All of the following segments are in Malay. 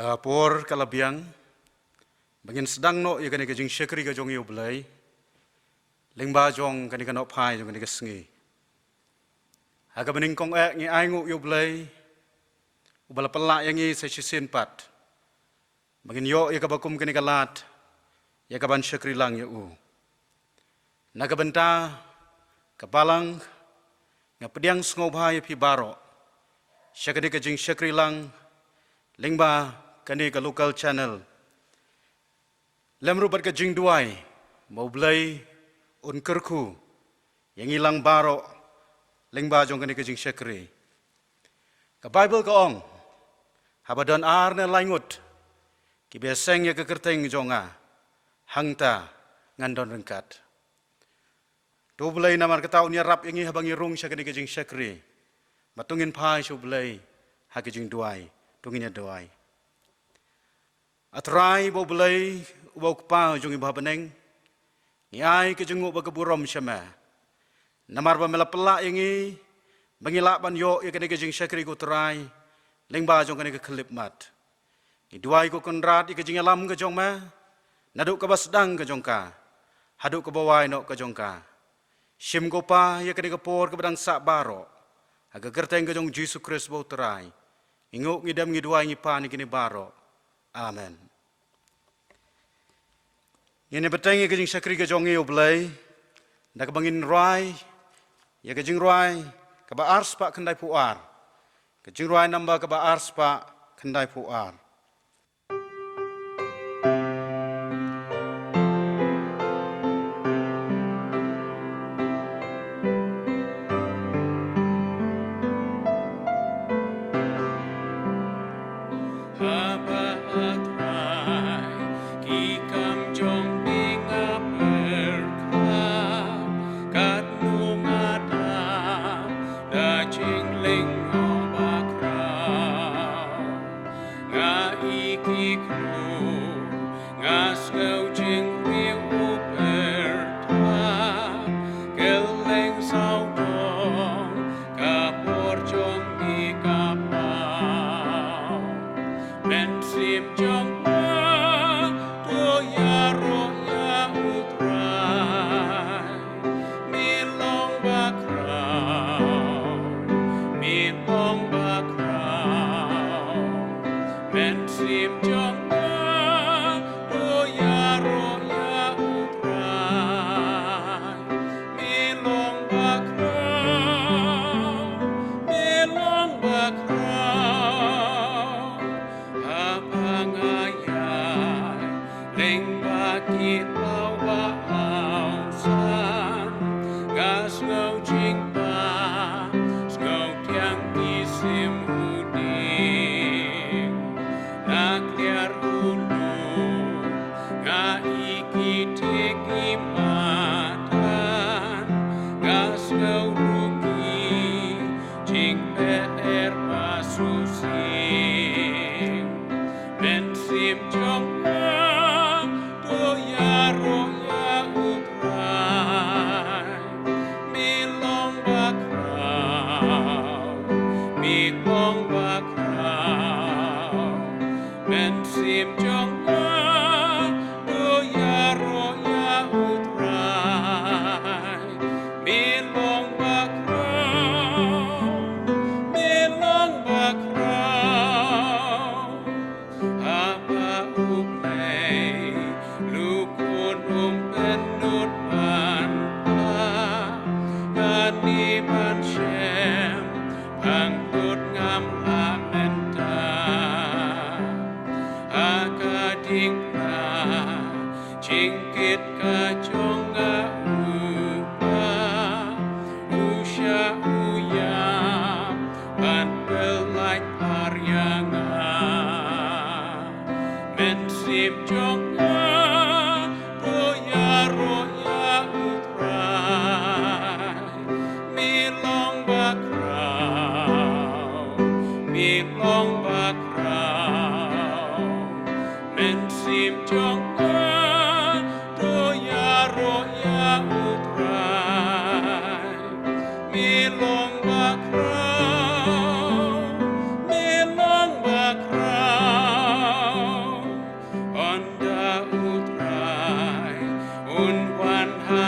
Por kalabiang, bangin sedang no ya kani kajing syakri kajong yu belai, lingba jong kani kanok pai jong kani kasengi. Aga bening kong ngi aingu yu belai, ubala pelak yang ngi sesisin pat. Bangin yo ya kabakum kani kalat, ya kaban syakri lang ya u. Naga benta, kapalang, ngapediang sengobhai pi baro, syakri kajing syakri lang, lingba kani ka local channel. Lemru bat ka jing duai, mau belai un kerku, yang ilang baro, lingba jong kani ka jing syakri. Ka Bible ka ong, habadon arne laingut, ki biaseng ya kekerteng jonga, hangta ngandon rengkat. Tu belai namar ketaun ya rap yang habang irung sya kani ka jing syakri, matungin pai syu belai, ha ka jing duai, tungin ya duai. Atrai bo belai ubau kepau jong iba beneng, ngiai ke jenguk ba keburom syama. Namar ba mela pelak yangi, bangilak ban yo ya kani ke jing syakri ku terai, lingba jong kani ke kelip mat. Iduai ku konrat ke jing alam ke jong ma, naduk ke basdang ke jong ka, haduk ke bawai nok ke jong ka. Syim ko pa ya kani ke por ke bedang sak baro, aga kerteng ke jong Yesus Kristus bau terai. Inguk ngidam ngiduai ngipa ni kini baro. Amen. Ini beteng ya kajing syakri kajong iyo belai, nak bangin rai, ya kajing rai, kaba ars pak kendai puar, kajing rai nambah kaba ars pak kendai puar. Ching ling on back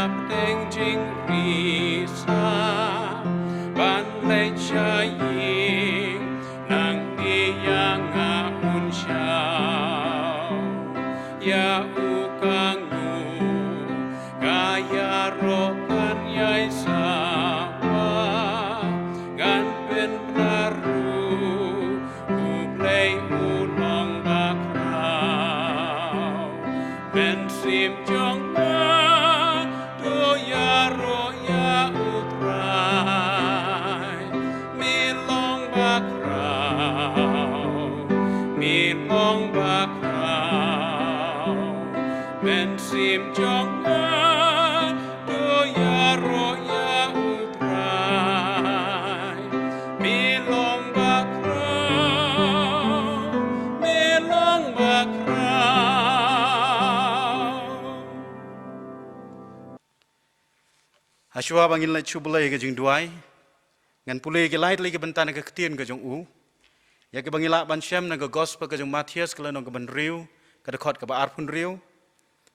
bab deng jing risa ban lei chaying nang ni yang a un shao ya u kang nu kaya ro kan yai sa wa gan pen naru u play u long bak rao ben sim jong ma do ya ro ya u trai mi long bak rao mi long bak rao ben sim jong ma do ya ro ya u trai mi long bak rao mi long bak rao. Hashwa bangin lai chubulai ke jing duai ngan pulai ke lait lai ke bentan ke ketien ke jong u ya ke bangila ban shem na ke gospel ke jong Matius ke lanong ke ban riu ke dekot ke ba arpun riu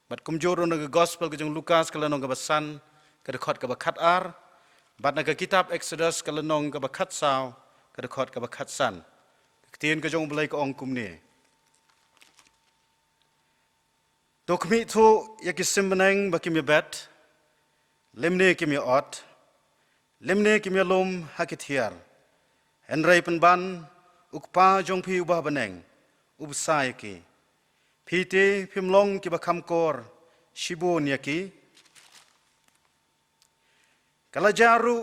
bat kumjoro na ke gospel ke jong Lukas ke lanong ke ba san ke dekot ke ba khat ar bat na ke kitab Exodus ke lanong ke ba khat sao ke dekot ke ba khat san ketien ke jong bulai ke ong kum ni Tokmi thu ya ke simbeneng ba kim bet lemne kim ot lemne kim lom hakithiar henrai penban ukpa jong phi ubah beneng ubsai ki phite phimlong ki bakham kor shibon yaki kalajaru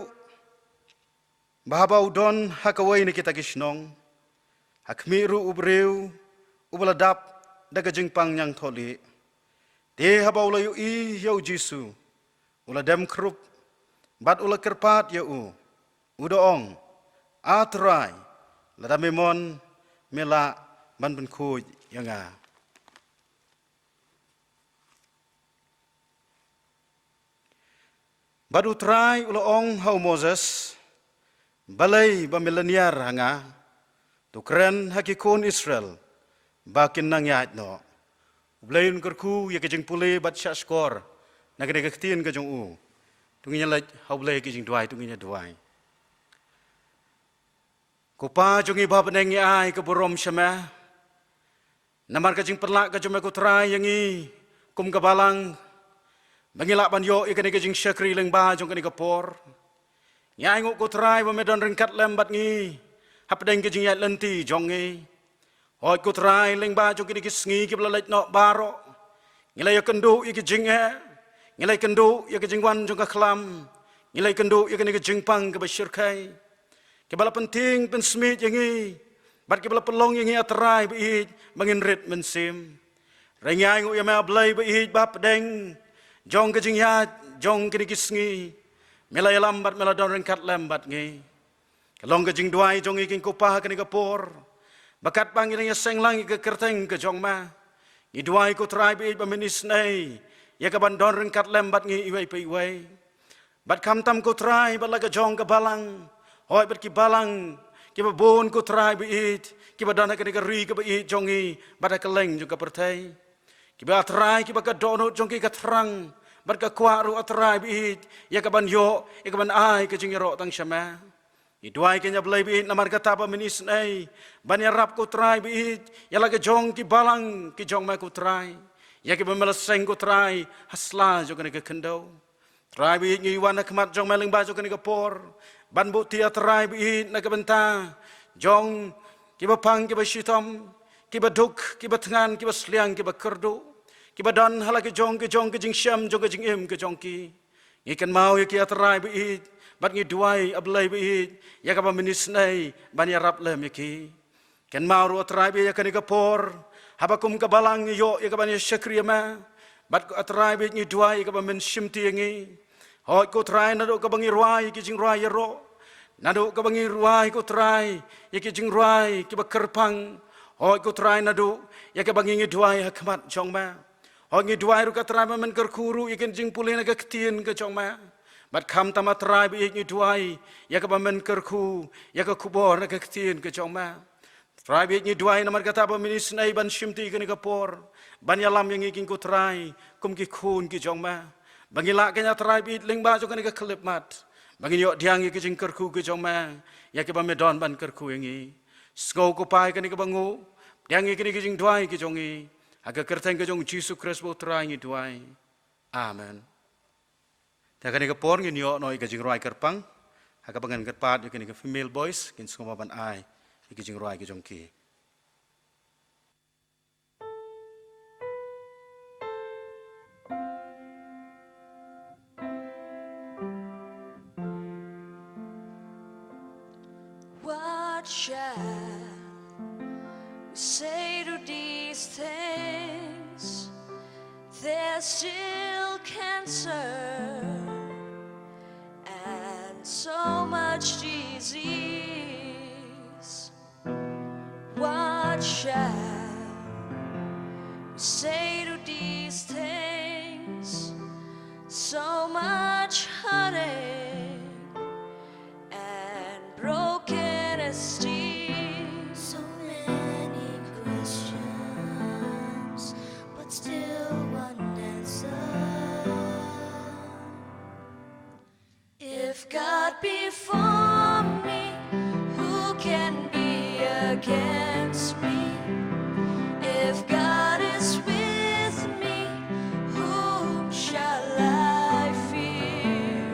bahaba udon hakawai ni kita kisnong hakmiru ubreu ubaladap daga jingpang nyang tholi te habau layu i yau jisu ula dem krup bat ula kerpat ya udoong atrai lada memon mela ban ben khu yanga bat utrai ula ong hau Moses balai ba mileniar hanga tukren hakikon Israel bakin nang yat no ublain kerku ya kejeng pule bat sya skor nagade ketien ke jong u tunginya la haublai ke jing duai tunginya duai ko pa jongi bab neng ai ke borom syama namar ke jing perlak ke jome ko trai yangi kum ke balang bangilak ban yo ikane ke jing syakri leng ba jong ke ni ke por nyai nguk ko trai ba medon ringkat lembat ngi hapdeng ke jing yat lenti jong ngi hoi ko trai leng ba jong ke ni ke sngi ke blalait no baro ngilai kendu iki jing ngilai kendu ya ke jingwan jong ka khlam ngilai kendu ya ke ni ke jingpang ke basyirkai ke bala penting pen smit yangi bat ke bala pelong yangi atrai bi bangin rit mensim rengai ngu ya ma blai bi bap deng jong ke jingyat jong ke ni ke sngi melai lambat meladon rengkat lambat ngi kelong ke jing duai jong iking kupah ke ni ke por bakat bang ini senglang ke kerteng ke jong ma ni duai ku trai bi bamenis nei ya ka ban don rengkat lembat ngi iwai pe iwai bat kam tam ko trai bat laga jong ka balang hoi bat ki balang ki ba bon ko trai bi it ki ba dana ka ni ka ri ka ba it jongi bat ka leng jong ka pertai ki ba trai ki ba ka dono jong ki ka terang bat ka kwaru atrai bi it ya ka ban yo ya ka ban ai ka jing ro tang syama ni duai ke nya blai bi it namar ka ta ba minis nei ban ya rap ko trai bi it ya laga jong ki balang ki jong ma ko trai ya ke bemelaseng ko trai hasla jo kene ke kendo trai bi ngi wan khmat jong meleng ba jo kene ke por ban bu tia trai bi na ke benta jong ki ba pang ki ba shitom ki ba duk ki ba tngan ki ba sliang ki ba kerdu ki ba dan hala ke jong ke jing syam jong ke jing im ke jong ki ngi kan mau ya ki trai bi bat ngi duai ablai bi ya ka ba minis nei ban ya rap lem ki kan mau ro trai bi ya kene ke por habakum ka balang yo ya ka ban syakri ma bat ko atrai bi ni duai ka ban shimti ngi hoi ko trai na do ka bangi ruai ki jing ruai ro na do ka bangi ruai ko trai ya ki jing ruai ki ba kerpang hoi ko trai na do ya ka bangi ngi duai hakmat jong ma hoi ngi duai ru ka trai ma men kerkuru ya ki jing pulin ka ketien ka jong ma bat kam tama trai bi ngi duai ya ka ban men kerku ya ka kubor na ka ketien ka jong ma trai bi ngi duai namar kata ba minis nai ban shimti ka ni ka por ban yalam yang ngi ko trai kum ki khun ki jong ma Bangila kenya tribe it lingba jo kani ka klip mat. Bangin yo diangi ke jing kerku ke joma ya ke ba medon ban kerku yangi. Sngau ko pai kani ka bangu diangi kini ke jing duai ke jongi. Aga kerteng ke jong Jesus Christ bo trai ngi duai. Amen. Ta kani ka por ngi yo no ke jing roi kerpang. Aga bangan kerpat yo kani ka female boys kin skoma ban ai. Ke jing roi ke jong ki. What shall we say to these things? There's still cancer and so much disease. What shall we say to these things? So much heartache and broken esteem. So many questions, but still one answer. If God be for me, who can be against me? If God is with me, whom shall I fear?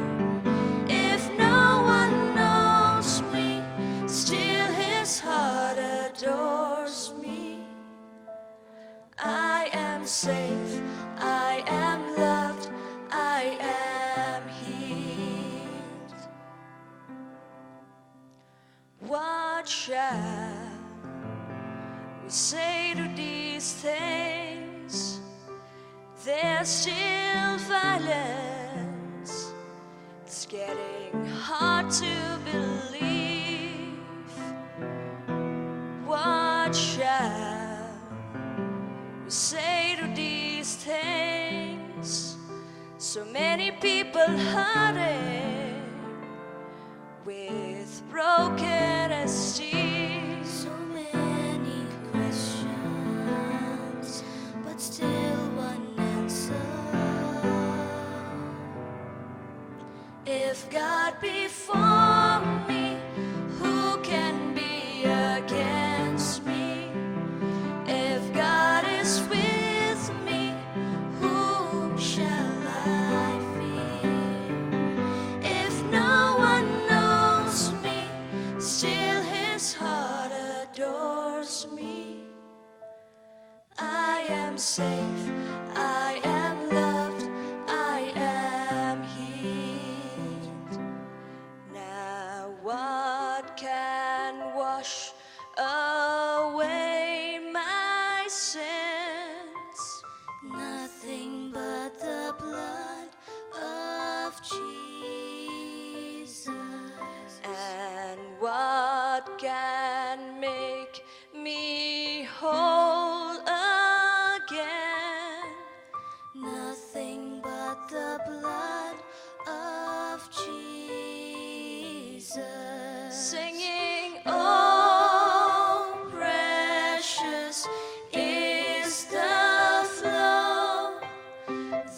If no one knows me, still his heart adores me. I am safe, I am loved, I am healed. What shall we say to these things? There's still violence. It's getting hard to believe. What shall we say to these things? So many people hurting with broken esteem. So many questions, but still one answer. If God be for me, who can be against me? If God is with me, whom shall I fear? If no one knows me, still his heart adores me. I am safe, I am loved, I am healed. Now what can wash away my sins? Nothing but the blood of Jesus. And what can make me whole again? Nothing but the blood of Jesus. Singing, oh, precious is the flow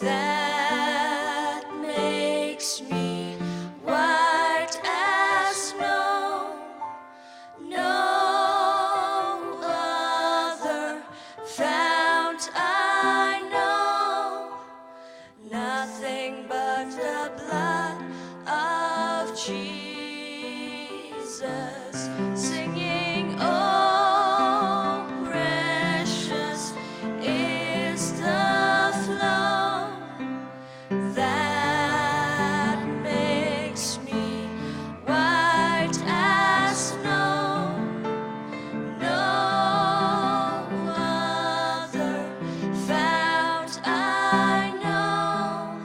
that makes me white as snow. No other fount I know, nothing but the blood of Jesus. Singing, oh, precious is the flow that makes me white as snow. No other fount I know,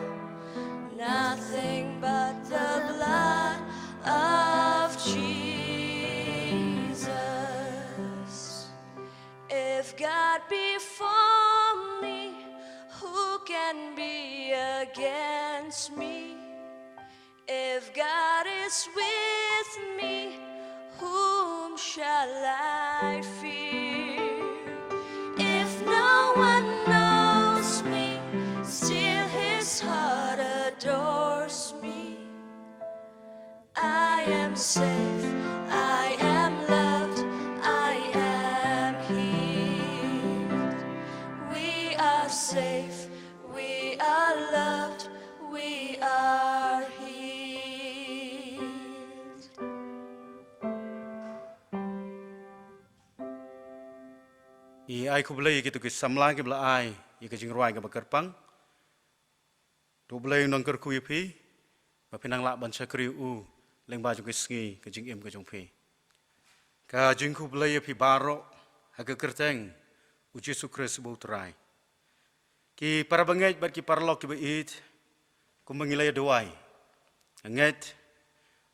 nothing but the blood of Jesus. If God be for me, who can be against me? If God is with me, whom shall I fear? If no one knows me, still his heart force me. I am safe, I am loved, I am healed. We are safe, we are loved, we are healed. I ai ku belai gitu ke samla ke bela ai i ke jing roi ke bakerpang tu belai nong ker ku pi ba pinang la ban sakri u leng ba jong ke sngi ke jing em ke jong pi ka jing ku belai pi baro ha ke kerteng u Jesu Kristus bu trai ki para bangai bat ki parlok ki beit ku mengilai doai nget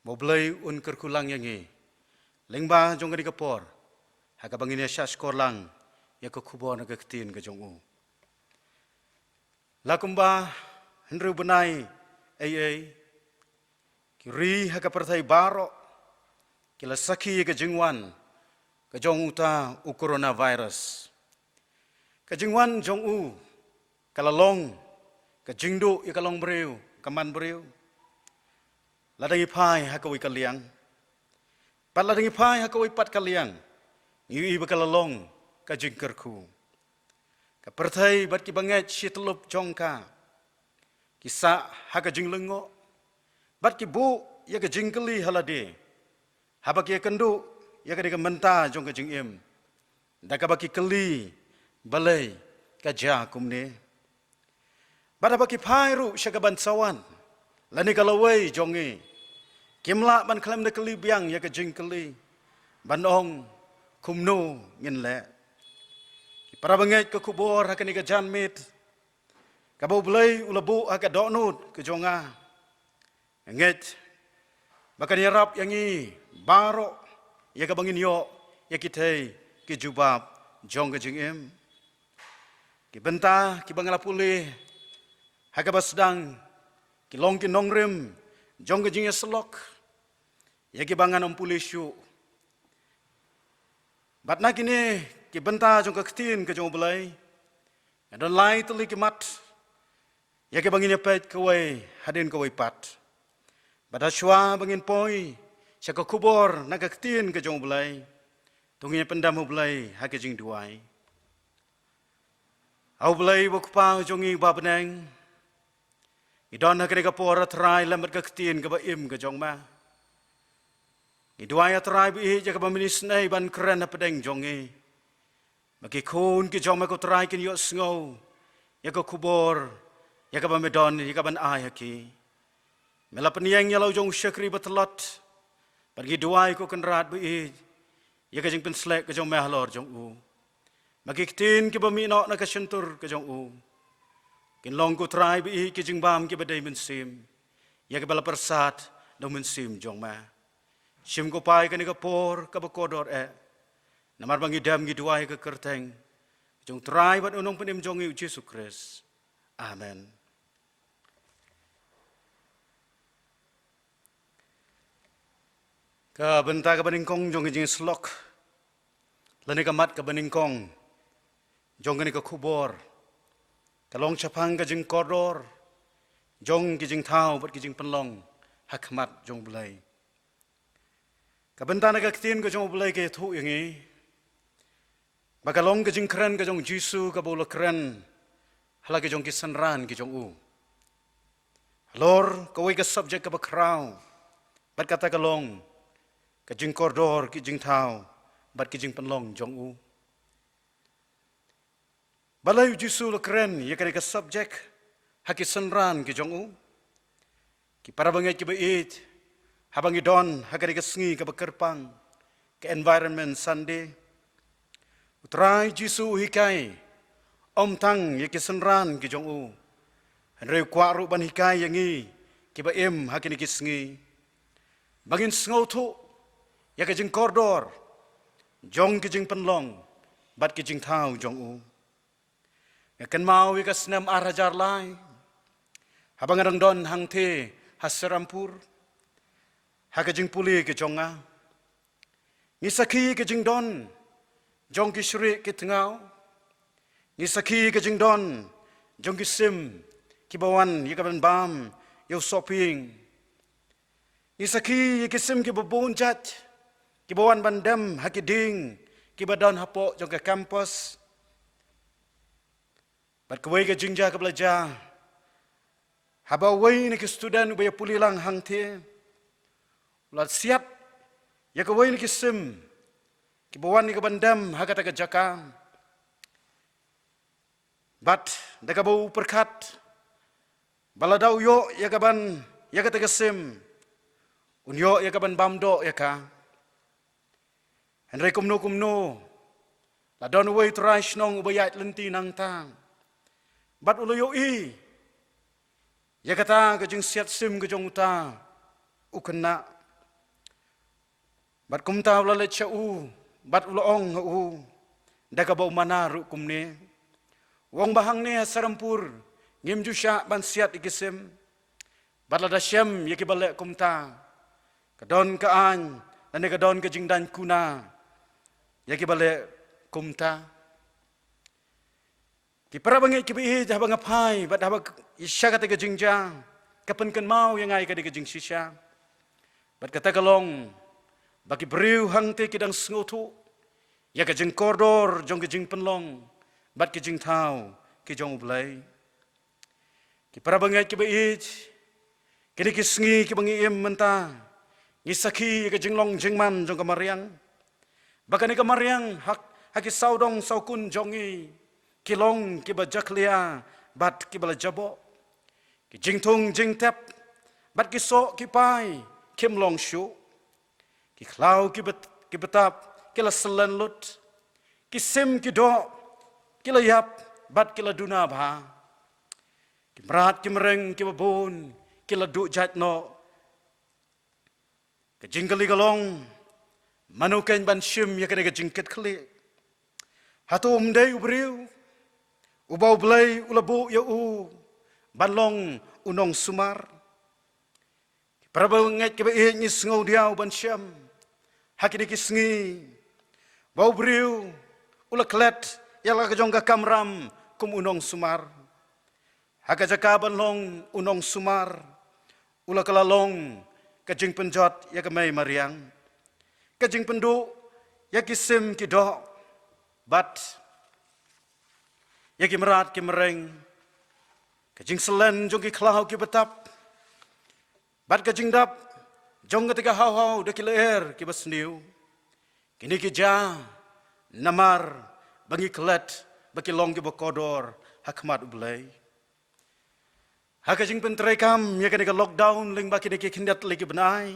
mo belai un ker kulang yang ngi leng ba jong ke kapor ha ka bangin ya syas korlang ya ke kubor na ke ketin ke jong u lakumba hendru benai ai kiri ha ka perthai baro kila saki ke jingwan ke jong uta u coronavirus ke jingwan jong u kalalong ke jingdu ya kalong breu kaman breu ladangi pai ha ka wi kaliang pat ladangi pai ha ka wi pat kaliang i bakalalong ka jingkerku ka perthai bat ki banget shitlup jongka kisa ha ka jinglengo bat ki bu ya ka jingkeli halade habak ya kendu ya ka de menta jong ka jingem da ka baki keli balai ka ja kumne bat baki phairu shagaban sawan lani kalawai jongi kimla ban klam de keli biang ya ka jingkeli banong kumno ngin le para bangai ke kubur akan ika janmit kabau belai ulabu akan donut ke jonga nget bahkan yarap yang i baro ya ka bangin yo ya kitei ke jubab jong ke jingem ki benta ki bangala pulih haka basdang ki long ki nongrem jong ke jingya selok ya ki bangan pulih syu bat nak ini ki benta jong ka ketin ke jong belai dan lai teli ki mat ya ke bangin pet ke wei hadin ke wei pat bada shwa bangin poi sya ka kubor na ka ketin ke jong belai tungi pendam belai ha ke jing duai au belai bo pa jong i ba beneng i don ha ke ka por trai lamat ka ketin ke ba im ke jong ma i duai atrai bi ja ka ba minis nei ban kren ha pedeng jong i bagi kun ki jong ma ko trai kin yo sngo ya ko kubor ya ka ba medon ya ka ban ai ki mela peniang ya lau jong syakri batelot bagi duai ko kan rat bi ya ka jing pen slek ke jong ma halor jong u bagi tin ki ba mi no na ka sentur ke jong u kin long ko trai bi ki jing bam ki ba dai men sim ya ka bala persat do men sim jong ma sim ko pai ka ni ka por ka ba kodor namar bangi dam gi duai ke kerteng jong trai bat unong penim jong i Jesu Kristus amen ka benta ka beningkong jong jing slok lani ka mat ka beningkong jong ni ka kubor ka long chapang ka jing kodor jong ki jing thau bat ki jing penlong hakmat jong belai ka benta na ka ketin ka jong belai ke thu yang i bakalong ke jing keren ke jong Jesu ka bola keren hala ke jong ki sanran ke jong u lor ka wei ka subject ka bakrau bat kata kalong ka jing koridor ki jing thau bat ki jing penlong jong u balai Jesu la keren ya ka subject haki sanran ke jong u ki para bangai ki beit habangi don hakari ka sngi ka bakerpang ke environment Sunday utrai Jesu hikai om tang ye kisenran ki jong u reu kwa ru ban hikai yangi ki ba em hakini ki sngi bangin sngo thu ya ka jing koridor jong ki jing penlong bat ki jing thau jong u ya kan mau ka snam arajar lai habang rang don hang the hasrampur ha ka jing puli ki jonga ni sakhi ki jing don jong ki shri ki tngau ni sakhi ke jing don jong ki sim ki bawan yi ka ban bam yo shopping. Isaki kisim ki babun jat, ki bawan bandam hakiding, ki badan hapo jong ke kampus. Bat kawai ke jingja ke belajar. Haba wai ni ke student ubaya pulilang hang te. Ulat siap ya kawai ni kisim, ki bawan ni ke bandam hakata ke jaka. Bat daga bau perkat baladau yo ya kaban ya kata kesim unyo ya kaban bamdo ya ka Henry kumno la don way trash nong ubayat lenti nang tang bat ulo yo I ya kata ke jing siat sim ke jong uta ukena bat kumta ulo le chau bat ulo ong u daga bau mana ru kumne wong bahang ne sarampur ngim jusha ban siat ikisim badla syam yaki balek kumta kadon kaan dan kadon ke jingdan kuna yaki balek kumta ki para bangi ki bi dah bangapai bad dah isya kata ke jingja kapan kan mau yang ai ka ke jing sisha bad kata kalong bagi briu hang te kidang sngotu ya ke jing koridor jong ke jing penlong bat ke jing thau ke jong ublai ki para bangai ki bait kini ki sngi ki bangi im menta ngi sakhi ke jing long jing man jong kamariang bakani kamariang hak saudong saukun jongi ki long ki bajaklia bat ki bala jabo ki jing thung jing tap bat ki so ki pai kim long shu ki khlau ki betap ki la selan lut ki sim ki do kila yap bat kila duna bha kimrat kimreng kibabun kila du jat no ke jingkali galong manuken ban shim ya ke jingket khli hatu umdei ubriu ubau blai ulabu ya u banlong unong sumar prabau nget ke be ni sngo diau ban sham hakini kisngi bau briu ula klet yalah kejong ka kamram kum unong sumar haka jakaban long unong sumar ula kalalong kajing penjot ya kamai mariang kajing pendu ya kisim kido bat ya kimrat kimreng kajing selen jong ki khlau ki betap bat kajing dap jong ketika hau-hau de kiler ki basniu kini ki ja namar bangi kelat bagi long ki bokodor hakmat ublai hakajing pentrekam ya kene lockdown ling baki de ki kindat lagi benai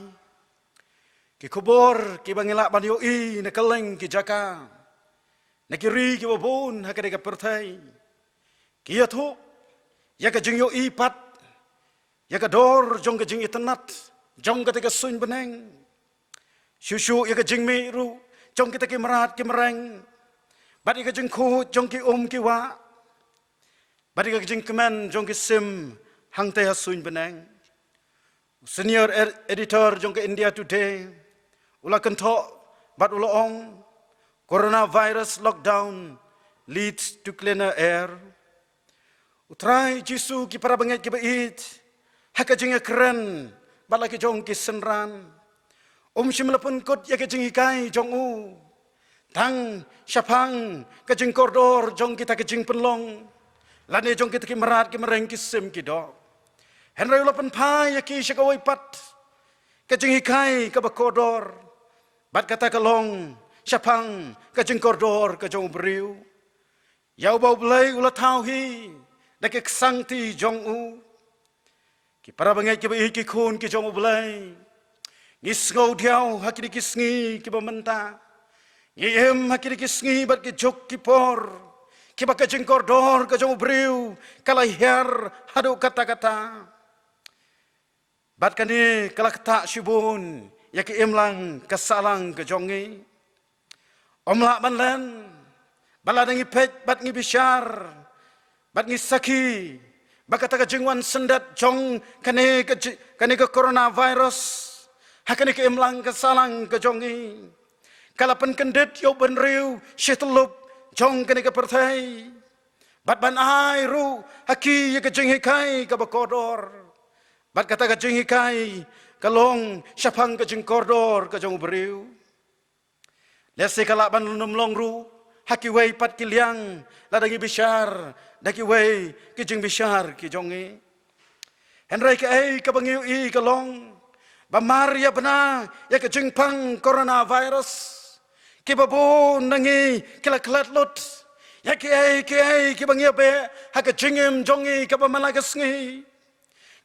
ki kubor ki bangila ban yo I ne keleng ki jaka ne ki ri ki bobon hakade ka pertai ki ya thu ya ka jing yo I pat ya ka dor jong ka jing itenat jong ka te sun beneng syusyu ya ka jing mi ru jong kita ki merat ki mereng badi ka jing khu jong ki ki wa badi ka jing kemen jong ki sim hang te hasun beneng senior editor jong ke India Today ula kento bat ula ong coronavirus lockdown leads to cleaner air utrai jisu ki para banget ki bait haka jing keren bat lagi jong ki senran shimlapun kot ya ke jing ikai jong u tang syapang kajing koridor jong kita kajing penlong lane jong kita ki merat ki mereng ki sim ki do henry ulapan pai ya ki syakawai pat kajing hikai ka koridor bat kata kalong syapang kajing koridor ka jong briu ya bau blai ula tau hi dak ki sangti jong u ki para bangai ki bi ki khun ki jong blai ngis ngau diau hakini ki sngi ki bamenta Yem hakiri kisngi bat ki jok ki por ki baka jengkor dor ka jong briu kala her hadu kata-kata bat kani kala kata shibun ya ki imlang kasalang ka jongi omla banlen bala dangi pet bat ngi bishar bat ngi saki baka ta ka jengwan sendat jong kani ka coronavirus hakani ki imlang kasalang ka jongi kalapan kendet yo benriu syetlup jong kene ke pertai bat ban ai ru haki ye ke jeng hikai ka bakodor Bat kata ka jing hikai kalong syapang ka jing koridor ka jong beriu. Lesi kalak ban lunum longru haki wei pat kiliang ladangi bishar daki wei ki jing bishar ki jongi. Henry ka ei ka bangiu I kalong ba Maria bena ya ka jing pang coronavirus. Ki babu nangi kila klat lut. Ya ki ei ki bangiu be haka jingim jongi ka ba malagas ngi.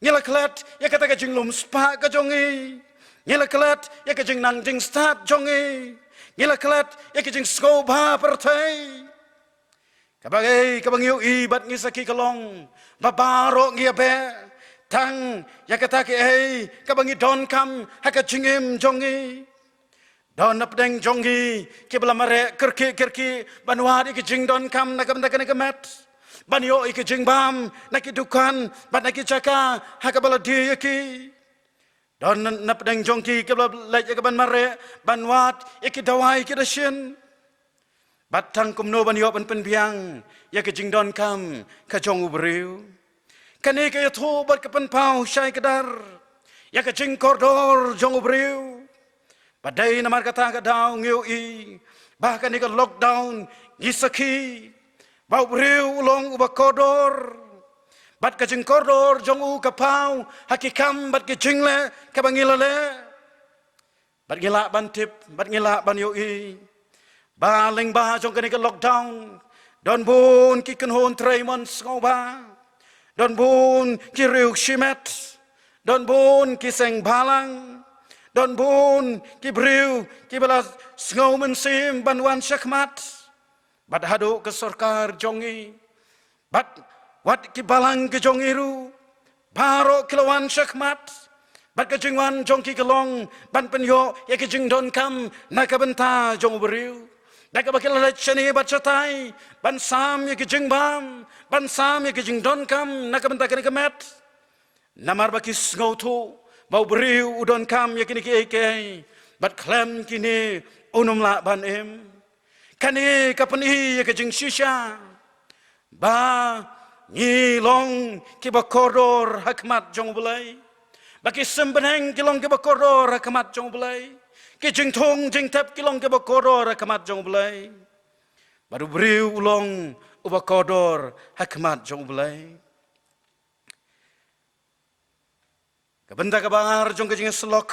Ngila klat ya kata ka jing lum spa ka jongi. Ngila klat ya ka jing nang jing start jongi. Ngila klat ya ka jing skoba pertai. Kabagai kabangiu I bat ngisaki kalong babaro ngia be tang ya kata ki ei kabangi don kam haka jingim jongi. Don napdeng jongi ki bela mare kerki banwa di ki jing don kam nakam mat. Banyo iki jing bam naki dukan bat naki caka haka bala di iki don napdeng jongki ke bala lej ke ban mare banwat iki dawai ki dasien bat tang kumno banyo ban penbiang ya ke jing don kam ka jong ubriu kani ke yatho bat ke pen pau syai kedar ya ke jing koridor jong ubriu badai namar kata ka daw ngiu I bahkan ni ke lockdown isaki bau beriu ulong uba koridor bat ka jing koridor jong u kapau hakikam bat ki jingle ka bangila le bat ngila ban tip bat ngila ban yo I ba leng ba jong kani ka lockdown don bun ki kan hon traimon skoba don bun ki riu shimet don bun ki seng balang don bun ki beriu ki bala sngomen sim banwan syakmat. Bat hadu ke sorkar jongi. Bat wat ki balang ke jongiru. Baro kilawan syakmat. Bat ke jingwan jongki kelong. Ban penyo ya ke jing don kam. Naka benta jong beriu. Naka bakil let syani bat catai. Ban sam ya ke jing bam. Ban sam ya ke jing don kam. Naka benta kini kemet. Namar baki sngotu. Bau beriu udon kam ya kini ki bat klem kini unum la ban em. Kani kapan I ke jing shisha ba ni long ki ba koridor hakmat jong bulai baki sembeneng ki long ki ba koridor hakmat jong bulai ki jing thong jing tap ki long ki ba koridor hakmat jong bulai baru beriu ulong uba koridor hakmat jong bulai kabenta kabar jong ke jing selok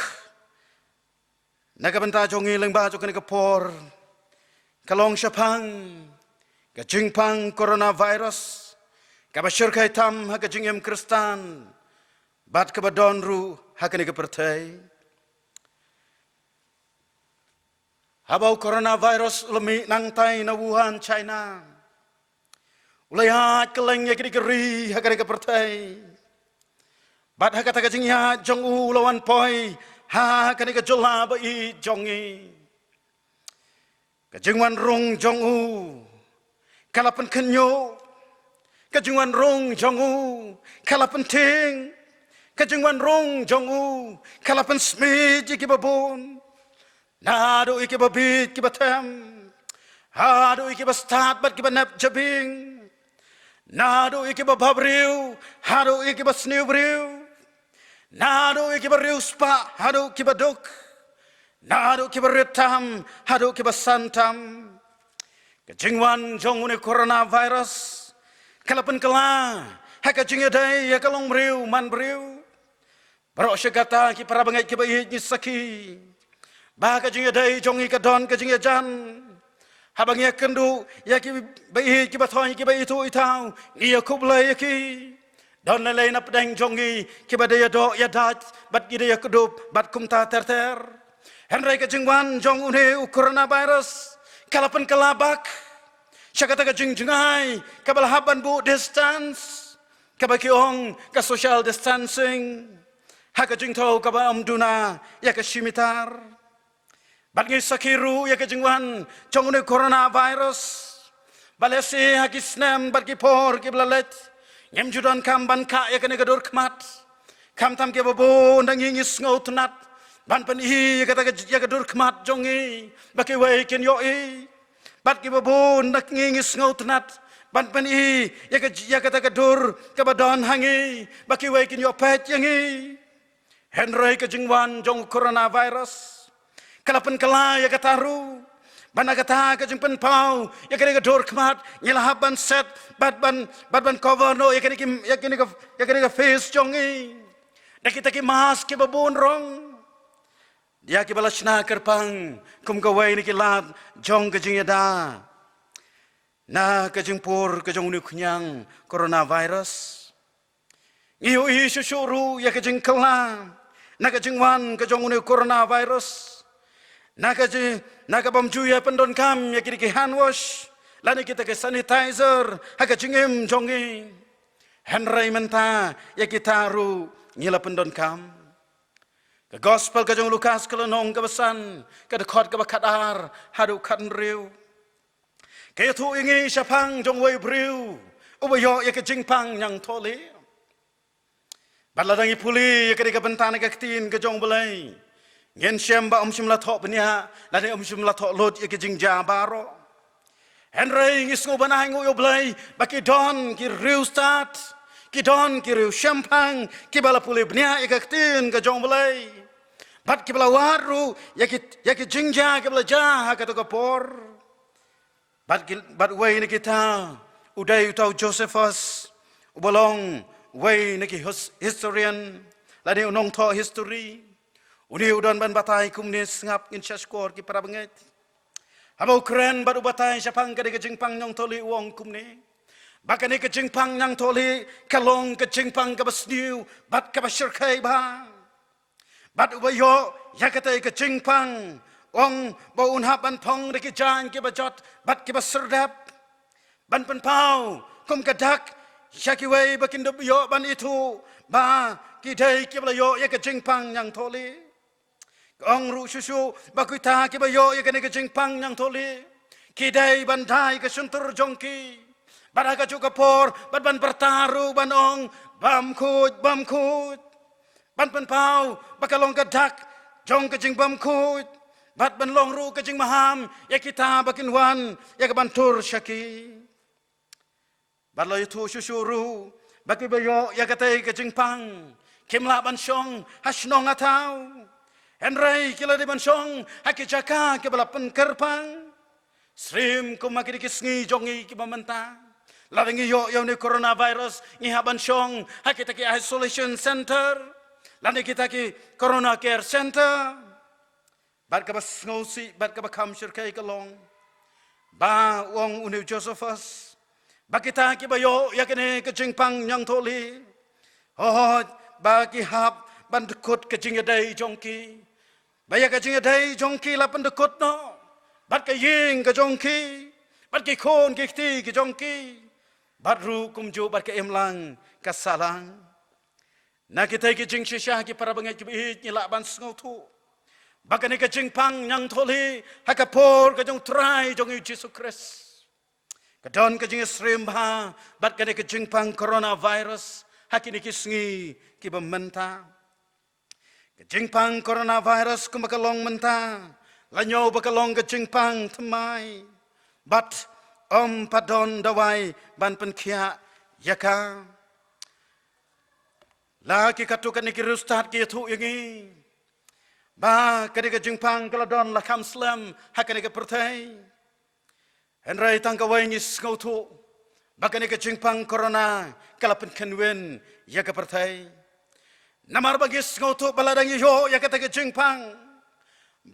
na kabenta jong I lengba jong ke por kalong syapang ka jingpang coronavirus ka basyur kai tam ha ka jingem kristan bat ka badon ru ha ka ni ka pertai habau coronavirus ulami nang tai na Wuhan China ulai ha keleng ya kiri keri ha ka ni ka pertai bat ha ka ta ka jingya jong u lawan poi ha ka ni ka jola ba I jongi kajengwan rong jong u kalapan kenyo kajengwan rong jong u kalapan ting kajengwan rong jong u kalapan smiji ki babon nado iki babit ki batem hado iki bastat bat ki banap jabing nado iki bababriu hado iki basniu briu nado iki bariu spa hado ki baduk nado ki beritam, hado ki basantam. Kejingwan jongune coronavirus. Kalapan kala, haka jingedai ya kalong beriu, man beriu. Barok syakata ki para bangai ki bayi nyisaki. Bahaka jingedai jongi kadon ke jingejan. Habang ya kendu, ya ki bayi ki bathoy ki bayi tu itau. Iya kublai ki. Don lelai na pedang jongi ki badaya do ya dat, bat gidaya kedup, bat kumta ter-ter. Henry ka jingwan jong une coronavirus kalapan kalabak syakata ka jingjungai kabalahaban bu distance kabakiong ka social distancing haka jingtau kaba amduna ya ka shimitar bat ngi sakiru ya ka jingwan jong une coronavirus balesi hakisnem bat ki por ki blalet ngem judan kam ban ka ya ka negadur kmat kam tam ke babo ndangi ngis ngautnat ban pen I kata ya kadur kmat jongi baki wai ken yo I bat ki babon nak ngingis ngautnat ban pen I ya kata kadur ke badon hangi baki wai kin yo pet yangi Henry ke jingwan jong coronavirus kalapan kala ya kataru ban kata ke jing pen pau ya kene kadur kmat nyelah ban set ban cover no ya kene face jongi dak kita ki mas ke babun rong dia ki balasna kerpang kum ka wai ni ki lat jong ke jing yada na kajing por kajong ni kunyang coronavirus iyo susyuru ya kajing kelam na kajing wan kajong ni coronavirus na kabamju ya pendon kam ya kiri hand wash lani kita ke sanitizer ha kajing jongi Henry menta ya kita ru nyila pendon kam ke gospel kajong Lukas kelenong kebesan ke dekot ke bakadar hadu kan riu kaya tu ingi syapang jong wei briu ubayo ya ke jingpang yang tole badladangi puli ya ke deka bentana ke ketin ke jong belai ngen syam ba shim la thok benia lani shim la thok lot ya ke jingja baro Henry ngis ngo banai ngo yo belai baki don ki riu start ki don ki riu syampang ki bala puli benia ya ke ketin ke jong belai bat ki bala waru ya ke jingja ke bala jah ka to ka por But way ni kita uday utaw Josephus ubalong way ni historian lani unong to history uni udon ban batay kumnis ngap ngin syashkor ki para banget habau keren badu batay syapang ka de kejingpang nyong toli uong kumne bakani kejingpang nyang toli kalong kejingpang ka basniu bat ka basyirkai ba bat ubayo yakatay kejingpang Ong bau unhap ban pong deki jan ki bajot bat ki baserdap ban pen pau kum kadak syaki wei bakin do yo ban itu ba ki dei ki bla yo ya ke jingpang yang toli ong ru susu bakuita ki ba yo ya ke jingpang yang toli ki dei ban dai ke suntur jongki baraga juga por ban bertaru ban ong bam kut ban pen pau bakalong kadak jong ke jing bam kut Bat ban long ru kajing maham ya kita bakin wan ya ke bantur syaki. Bat lo itu syusyuru baki bayo ya katai kajing pang kimla ban syong hasnong atau Henry kila di ban syong haki jaka ke balapan kerpang Srim kumaki dikisngi jongi ki mamenta laringi yo ni coronavirus ngi haban syong haki taki isolation center lani kita ki corona care center Bat ka bas ngosi, bat ka bakam syirkai kalong. Ba wong uni Josephus. Bakita ki bayo ya kene kejingpang nyang toli. Oh ba ki hap ban dekut kejing yadai jongki. Baya kejing yadai jongki la pan dekut no. Bat ka ying ka jongki. Bat ki khon ki ti ki jongki. Bat ru kumju bat ka emlang ka salang. Na kita kejing syisah ki para bangai kibihit nyilak ban sngotu. Bakani kejingpang yang toli hakapor kejong try jong Yesus Kristus. Kadon kejing Srim ha bat kani kejingpang coronavirus hakini kisngi ki bementa. Kejingpang coronavirus kumakalong menta. Lanyo bakalong kejingpang temai. Bat padon dawai ban penkia yaka. Laki katukan ni kirustat ki tu yangi. Ba kadika jingpang kaladon lakam slam hakadika pertai Henry tangka wangis ngautu bakanika jingpang corona kalapan kenwen yaga pertai namar bagis ngautu baladang yo yakata jingpang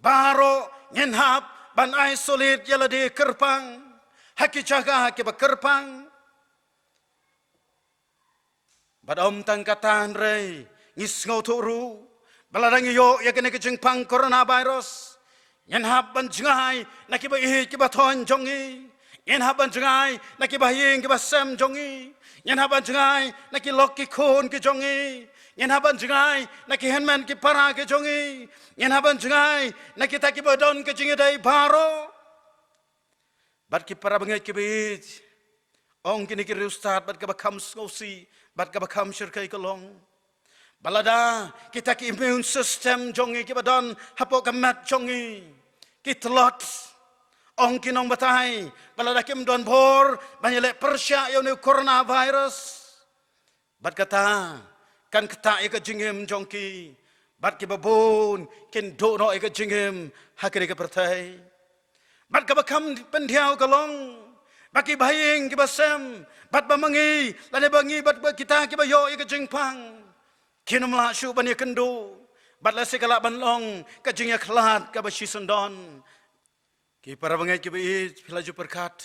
baro nyenhap ban isolate yaladi kerpang haki jaga haki bakerpang badom tangkatan Henry ngis ngautu ru Baladang yo ya kene kejingpang coronavirus. Yan haban jengai nakiba ihi kiba thon jongi. Yan haban jengai nakiba ying kiba sem jongi. Yan haban jengai nakilok ki khon ki jongi. Yan haban jengai naki henman ki para ki jongi. Yan haban jengai nakita kiba don ki jingidai baro. Bat ki para bangai kibit. Ong kini ki ustad bat ka bakam ngosi bat ka bakam syirkai kalong. Balada kita ki immune system jongi ki badon hapok kamat jongi ki telot ong kinong batay baladakim don bor banyele persya yo ne coronavirus bat kata kan kata ika jingim jongki bat ki babon ken do no ika jingim hakere ka pertai bat ka bakam pendiau kalong baki baying ki basem bat bamangi lane bangi bat kita ki bayo ika jingpang kinum la shu bani kendo bat la segala banlong ka jingya khlat ka bashi sundon ki para bangai ki bi pilaju perkat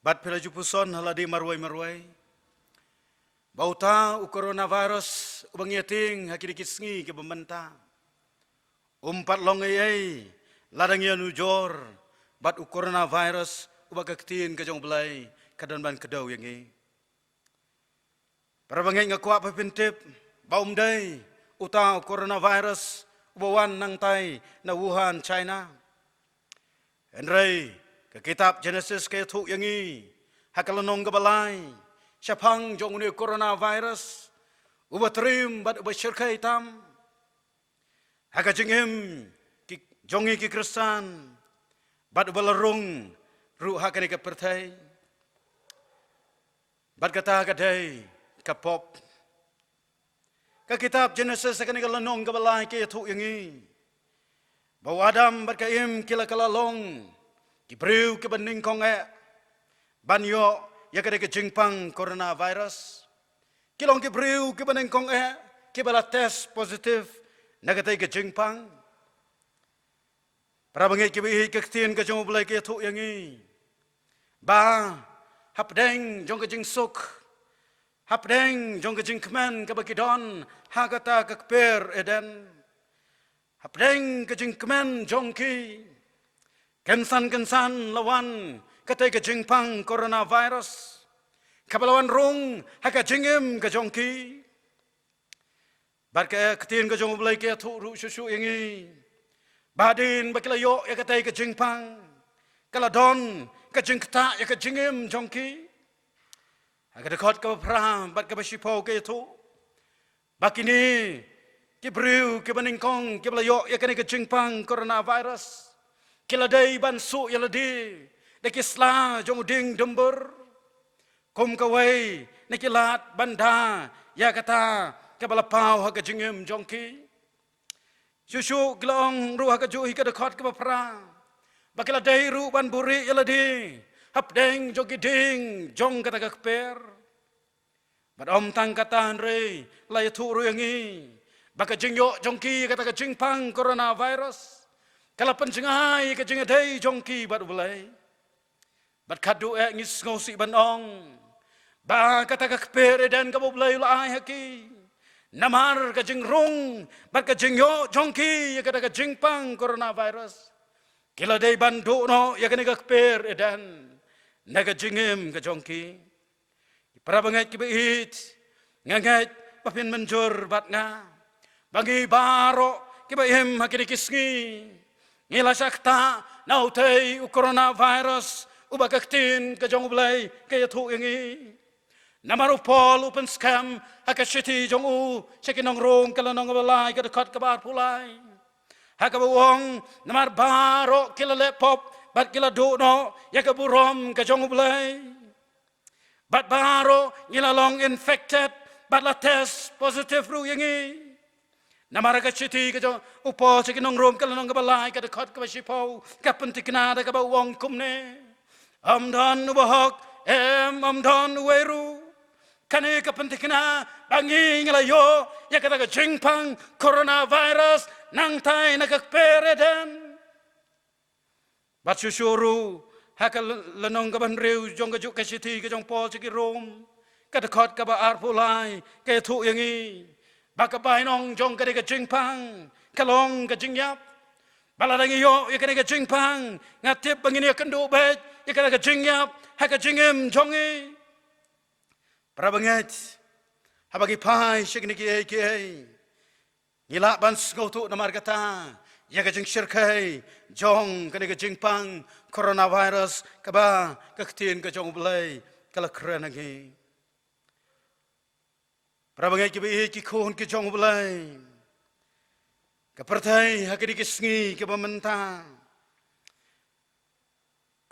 bat pilaju puson haladi marwai bauta u coronavirus ubang yating hakiri kisngi ke bementa umpat long ai ladang ya nujor bat u coronavirus ubak kaktin ke jong belai kadan ban kedau yang ni para bangai ngakwa pepintip baum dai uta coronavirus ubawan nang tai na Wuhan China enrai ke kitab Genesis ke thu yang ni hakalanong ke balai Syapang jong ni coronavirus ubatrim bat ubasyirkai tam haka jengim jongi ki Kristan bat ubalarung ru haka ni kepertai bat kata kadai kapop ka kitab Genesis akan ni kalanong kabalai ke thu yangi bawa Adam bat kaim kila kalalong kibriu ke bening kong banyo ya kada ke jingpang coronavirus kilong ke briu ke baneng kong ke bala test positif nagatai ke jingpang para bangai ke bi ke tin ke jong bulai ke thu yangi ba hapdeng jong ke jing suk hapdeng jong ke jing kmen ke bakidon hagata ke per eden hapdeng ke jing kmen jong ki kensan lawan katai ke jingpang coronavirus kabalawan rung haka jingim ke jongki bat ke ketin ke jong bulai ke thu ru susu yangi badin bakila yo ya katai ke jingpang kala don ke jingkta ya ke jingim jongki haka dekot ke pra bat ke basipo ke thu bakini ke briu ke baningkong ke bala yo ya ke jingpang coronavirus kila dai ban su ya ladi nekisla jong ding dembur kum kawai nekilat banda ya kata kabala pau ha kajingim jongki susu glong ru ha kajuhi ka dekot ka pra bakila dai ru ban buri yaladi hapdeng jogi ding jong kata ka per badom tang kata re la yatu ru yangi baka jingyo jongki kata ka jingpang coronavirus kala penjengai ka jingadai jongki bad bulai bat kadu ngis ngosi banong ba kata ka kper dan ka boblay laay haki namar ka jingrung bat ka jingyo jongki ya kata ka jingpang coronavirus kila day bandu no ya ka kper dan naga jingim ka jongki para bangat ki bait ngangat papin menjur bat nga bagi baro ki bayem hakini kisngi ngila sakta nautay coronavirus ubakaktin ke jong ulay ke thu yangi namaru pol open scam hakashiti jong u chekinong rong kalanong balai ke dekat ke bar pulai hakabawong namar baro kilale pop bat kila do no ya ke burom ke jong ulay bat baro ngilalong infected bat la test positive ru yangi namara kachiti ke jong upo chekinong rong kalanong balai ke dekat ke basipo kapentikna de ke bawong kumne amdan ubahok amdan weru kane kapentikna bangi ngalayo ya kata ka jingpang coronavirus nang tai nakakpereden bat susuru hakal lanong gaban reu jong ka juk kasiti ka jong pol chiki rom kata khot ka ba ar pulai ke thu yangi baka bainong jong ka jingpang kalong ka jingyap baladangi yo ya ka jingpang ngatip bangini kendo bet ikala ka jingyap haka jingim jongi para bangat habagi pai shikni ki ngila ban ngotu namar kata ya ka jing shirkai jong ka jingpang coronavirus ka ba ka ktin ka jong blai kala krenagi para bangat ki khon ki jong blai ka pertai hakiri ki sngi ka bamenta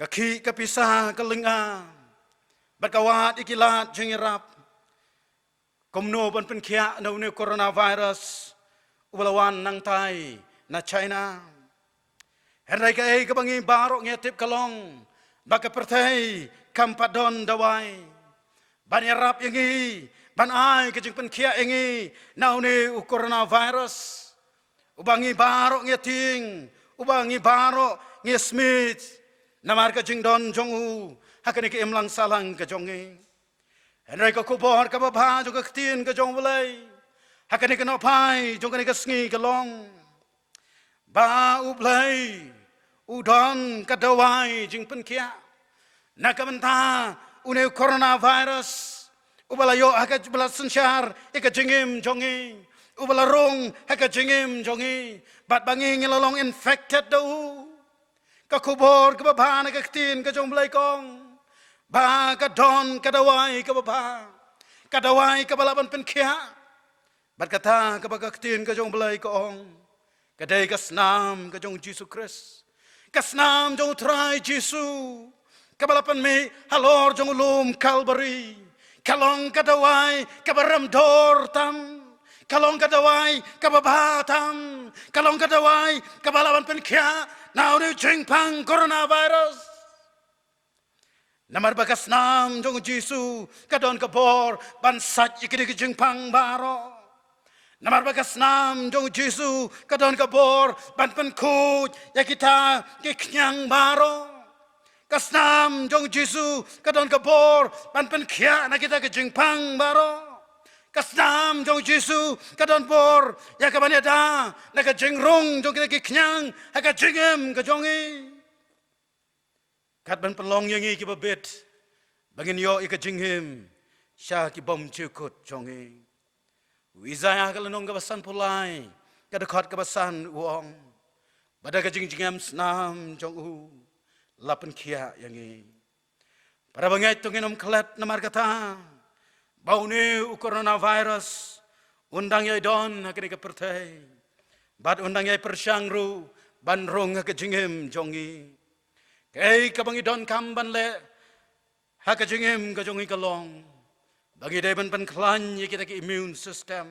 kaki kepisah kelinga berkawat ikilat jengirap komno ban penkia no ne coronavirus ulawan nang tai na China henrai ka ei kebangi barok ngetip kalong baka pertai kampadon dawai ban yarap yangi ban ai kejing penkia yangi nau ne coronavirus ubangi barok ngeting ubangi barok ngesmith namar kejing don jongu hakani ke emlang salang kejongi henrai ka kubor ka babha jong ka tin ka jong belai hakani ka no pai jong ka sngi ka long ba ublai udon ka dawai jing penkia na ka menta une coronavirus ubala yo haka bala sensyar ika jingim jongi ubala rong haka jingim jongi bat bangi ngelalong infected do ka kubor ka babha na ka tin ka jong belai kong ba ka don ka dawai ka baba ka dawai ka balaban penkia bat kata ka bagaktin ka jong belai ka ong ka dai ka snam ka jong Jesus Christ ka snam jong trai Jesus ka balapan me halor jong ulum Calvary kalong ka dawai ka baram dor tam kalong ka dawai ka babatam kalong ka dawai ka balaban penkia now ni jingpang coronavirus namar bagas nam jong Jisu kadon kabor ban sat ikidi kijing pang baro namar bagas nam jong Jisu kadon kabor ban penkut ya kita kiknyang baro kasnam jong Jisu kadon kabor ban penkia na kita kijing pang baro kasnam jong Jisu kadon bor ya kabanyada na kijing rong jong kita kiknyang haka jingem kajongi kat ban pelong yangi ki babet bangin yo ika jinghim sha ki bom chukut jongi wizaya kalanong kabasan pulai kadakot kabasan uong bada ka jingjingam snam jong u lapan kia yangi para bangai tunginom klet namar kata baune u coronavirus undang yai don hakini ka pertai bad undang yai persyangru ban rong ka jinghim jongi kay kabangi don kamban le haka jingim ka jongi kalong bagi deban pan klan ye kita ki immune system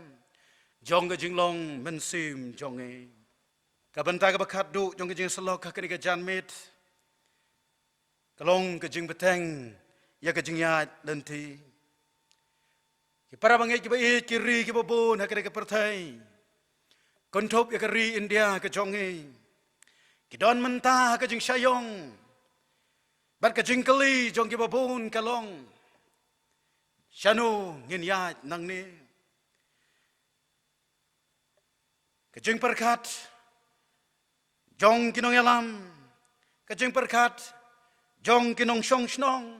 jong ka jinglong mensim jongi kabanta ka bakat du jong ka jing selok ka ka janmit kalong ka jing beteng ya ka jing yat lenti ki para bangi ki ba ki ri ki babon haka ka pertai kontop ya ka ri India ka jongi ki don mentah ka jing syayong bat ka jingkali jong ki babun kalong shanu ngin ya nang ni ka jing perkat jong kinong yalam ka jing perkat jong kinong shong shnong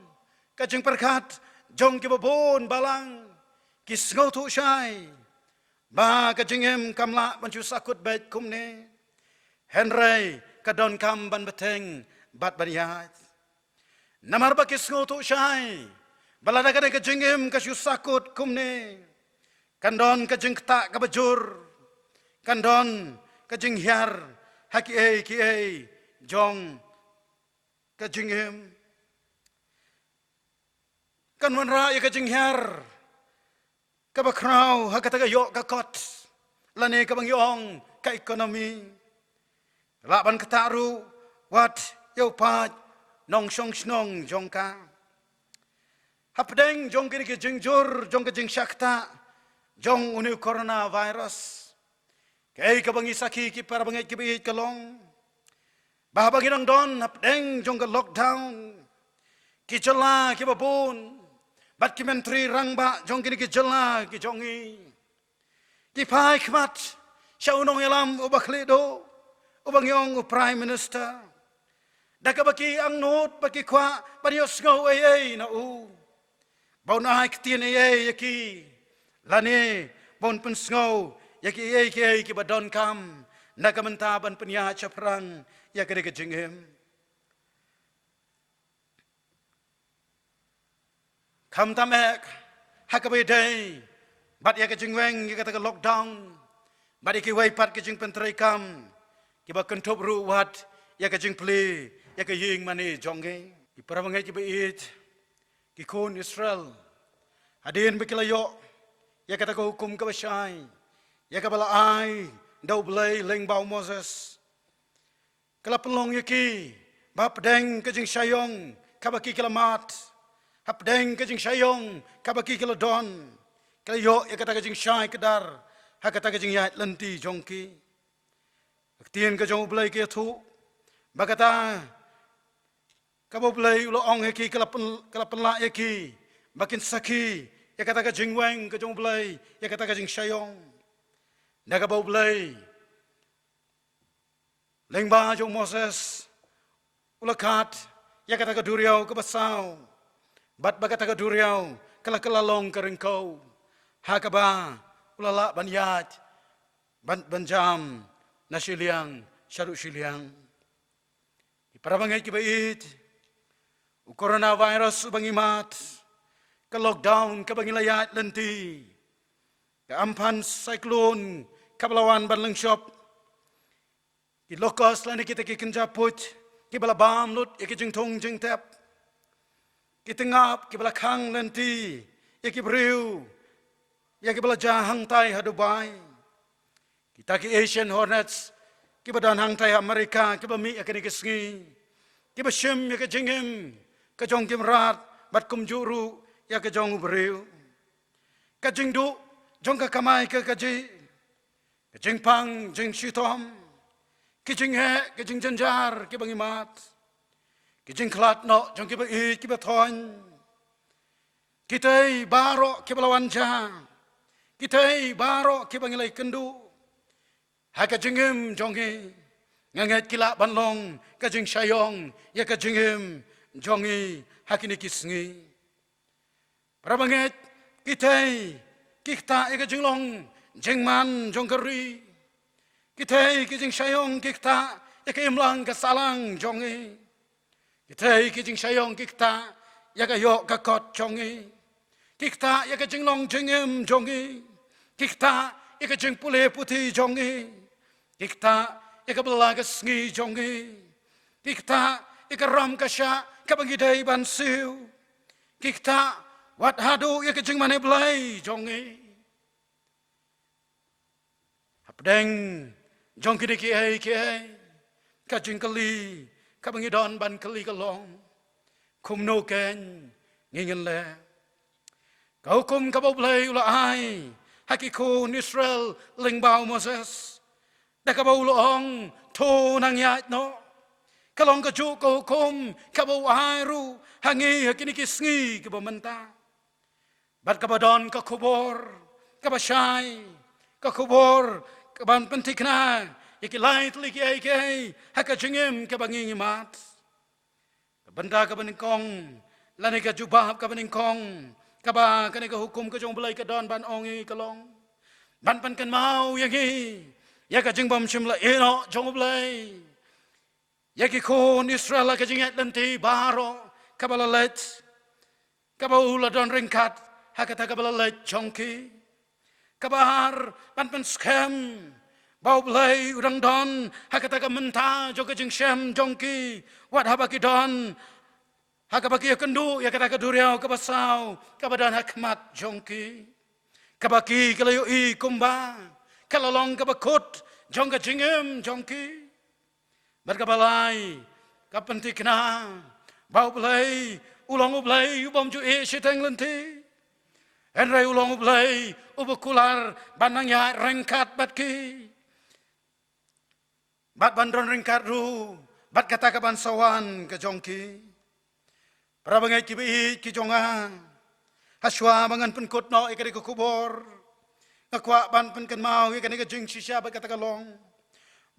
ka jing perkat jong ki babun balang ki sngo tu shai ba ka jingem kamla banchu sakut bait kumne henry ka don kam ban beteng bat bariat namar ba kisngo tu syai balada ka jingim ka sakut kumne kandon ka jingta ka bajur kandon ka jinghyar haki ei ki ei jong ka jingim kan wanra ya ka jinghyar ka bakrau hakata ka yok ka kot lane ka bangyong ka ekonomi laban kataru wat yo pat nong shong snong jongka hapdeng jong kiri ke jingjur jong ke jing syakta jong unu coronavirus kay ka bangi saki ki para bangi ki bi kalong bah bangi nang don hapdeng jong ke lockdown ki jela ki babun bat ki menteri rangba jong kiri ki jela ki jongi ki pai khmat shaunong yalam ubakledo ubangyong prime minister daka baki ang not baki kwa parios ngo ay na u bon ay ktin ay yaki lani bon pen ngo yaki ay ki badon kam nakamentaban penya chaprang yakade ke jinghem kam tamek hakabe day bat yaka jingweng yakata lockdown bat yaki way pat ke jing pentrai kam ki ba kentop ru wat yaka jing pli ya ke ying mani jonge ki parabangai ki bait ki kon Israel hadin bekilayo ya kata ko hukum ka basyai ya ka bala ai dau blai leng bau Moses kala pelong yaki bap deng ke jing sayong ka baki kelamat hap deng ke jing sayong ka baki keladon kala yo ya kata ke jing syai kedar ha kata ke jing ya lenti jongki tien ke jong blai ke thu bagata kabo blai ulo ong heki kala penla yaki bakin saki ya kata ke jing weng ke jong blai ya kata ke jing sayong na kabo blai lengba jong Moses ulakat ya kata ke duriau ke basau bat bagata ke duriau kala kelalong ke rengkau hakaba ulala banyat banjam nasiliang syaruk siliang para bangai ki bait coronavirus bangimat ke lockdown ke bangilayat lenti ke ampan cyclone ke belawan banleng shop ki lokos lani kita ki kenjaput ki bala bam lut ki jing thong jing tap ki tengap ki bala khang lenti ya ki briu ya ki bala jahang tai ha Dubai kita ki Asian Hornets ki badan hang tai Amerika ki bami ya ki sngi ki bashim ya ki jingim ka jong kim rat bat kum juru ya ka jong briu ka jing du jong ka kamai ka ji ka jing pang jing shitom ki jing he ki jing janjar ki bangimat ki jing klat no jong ki ba i ki ba thon ki tai baro ki balawan ja ki tai baro ki bangilai kendu ha ka jingim jong ki nganget kila banlong ka jing sayong ya ka jingim jongi hakini kisngi prabanget kitay kikta ika jinglong jingman jongkari kitay kijing sayong kikta ika imlang kasalang jongi kitay kijing sayong kikta yaka yok kakot jongi kikta yaka jinglong jingim jongi kikta ika jing pule puti jongi kikta ika belaga sngi jongi kikta ika ram kasya kabangidai bansiu kikta wat hadu ya kejing mane blai jongi hapdeng jong kini ki ai kajing kali kabangidon ban kali kalong kum no ken ngingen le kau kum kabau blai ula ai hakiko Israel lingbau Moses da kabau loong to nang yat no kalong ka ju ko kom ka bo hairu hangi hakini kisngi ka bamanta bat ka badon ka kubor ka bashay ka kubor ka ban pentikna ikilait liki ai haka jingim ka bangingi mat ka banda ka baningkong lani ka jubab ka baningkong ka ba kani ka hukum ka jong belai ka don ban ongi kalong ban pan kan mau yangi ya ka jingbam shimla eno jong belai yaki kon Israel ka jingat lenti baro kabalalet kabaula don ringkat hakata kabalalet chongki kabar pan scam bau blai urang don hakata ka menta joka jing shem jongki wat habaki don hakabaki kendu ya kata ka duriau ka basau kabadan hakmat jongki kabaki kalayo i kumba kalalong ka bakut jongka jingem jongki berkabalai kapentik na bau belai ulang ublai ubam ju e siteng lenti enrai ulang ublai ubukular banang ya rengkat batki bat bandron rengkat ru bat kata ka bansawan ke jongki prabangai kibi ki jonga haswa mangan penkut no ikari ke kubor ngakwa ban penken mau ikani ke jing sisya bat kata ka long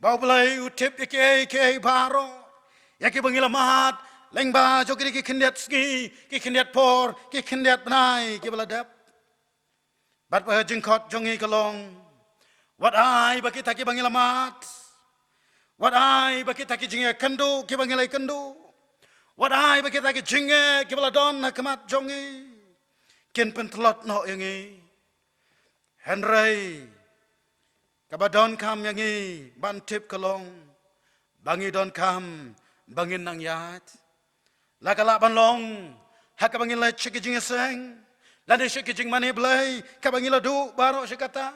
bau belai utip ke baro yaki bangilamat lengba jo ki kendiat ski ki kendiat por ki kendiat benai ki beladap bat ba jingkot jongi kalong wat ai baki taki bangilamat wat ai baki taki jinge kendu ki bangilai kendu wat ai baki taki jinge ki beladon hakamat jongi ken pentelot no yangi Henry kabadon kam yangi bantip kalong bangi don kam bangin nang yat. Lagala banlong, haka bangin la chikijing seng. Lade chikijing mani blay, kabangin la du baro shikata.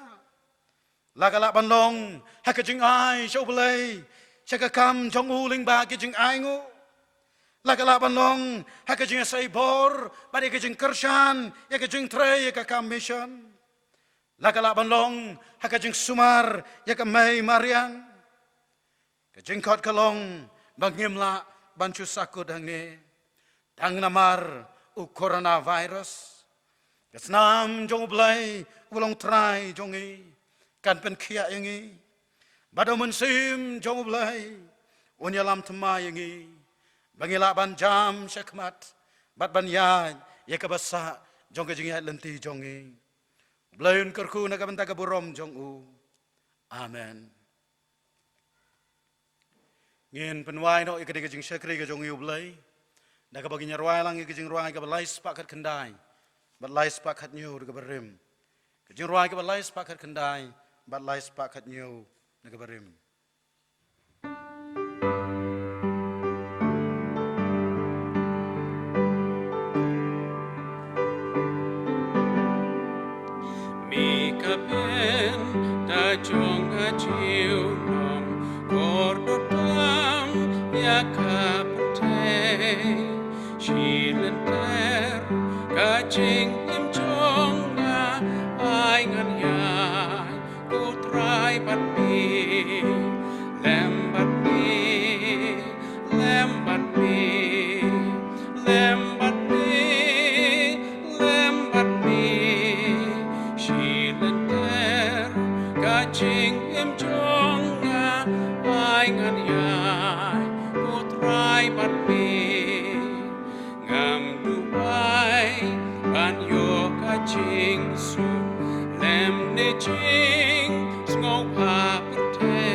Lagala banlong, haka jing ai show blay, shaka kam jong uling ba kijing ai ngu. Lagala banlong, haka jing say bor, bade kijing kershan, ya kijing tray, ya kam mission. Lagala banlong, haka jing sumar, ya may mariang. Kijing kot kalong, bangimla bancu sakut hangne. Tang namar u coronavirus. Kesnam jong blay, ulong try jongi, kan pen kia yangi. Badamun sim jong blay, unyalam tema yangi. Bangila ban jam syakmat, bat ban yad, ya kabasa jong kejing yad lenti jongi. Blayun kerku nagaban tagaburom jong u. Amen. Ngin penwai no ikade kejing syakri ke jong u blay. Naga baginya ruai lang kejing ruai ke balai sepakat kendai. Balai sepakat nyu ke berim. Kejing ruai ke balai sepakat kendai, balai sepakat nyu ke berim. Kapen da jong a chiu nom kor do tam ya kapte shilen ter ka ching im chong na ai ngan ya ku trai pat mi lem pat mi lem pat mi lem pat mi lem pat mi Kaching im jonga ai ngan yai ku trai pat mi ngam duai ban yo kaching su lem ne ching sngau pa pate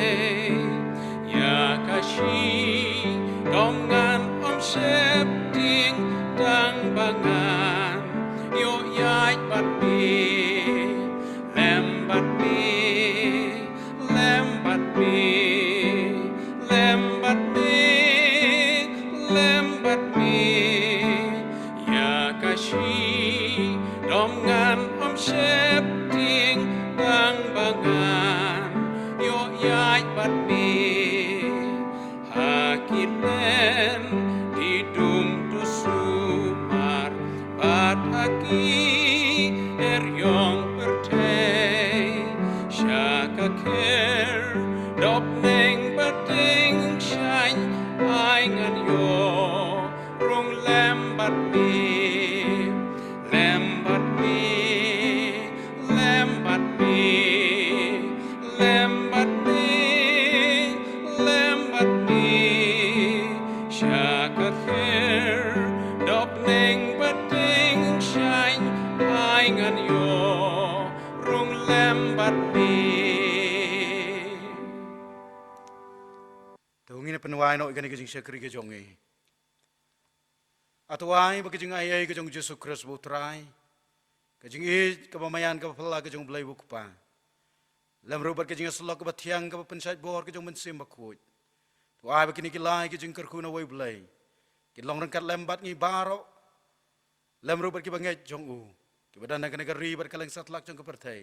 ya kashi dom ngan om sep ting dang bangan yo yai pat mi lem pat mi lembat mi, ya kashi dom ngan om sep ting bang bangan yo yai bat mi hakilen hidung tu sumar bat haki eryong pertei syaka ker dop neng bating shine ai ngan yo rung lembat mi lembat mi lembat mi lembat mi lembat mi syaka ker dop neng bating shine ai ngan yo rung lembat mi Tungin penwai no ikan kejing syakri ke jongi. Atuai bakejing ayai ke jong Yesus Kristus butrai. Kejing i kebamayan ke pela ke jong belai bukpa. Lam rubat kejing selok ke batiang ke pensait bor ke jong mensim bakut. Tuai bakini kilai kejing kerkuna wai belai. Kilong rengkat lembat ngi baro. Lam rubat ke bangai jong u. Kebadan nak negara ribat kaleng satlak jong ke pertai.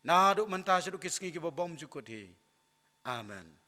Naduk mentas duk kisngi ke bom jukut hi. Amen.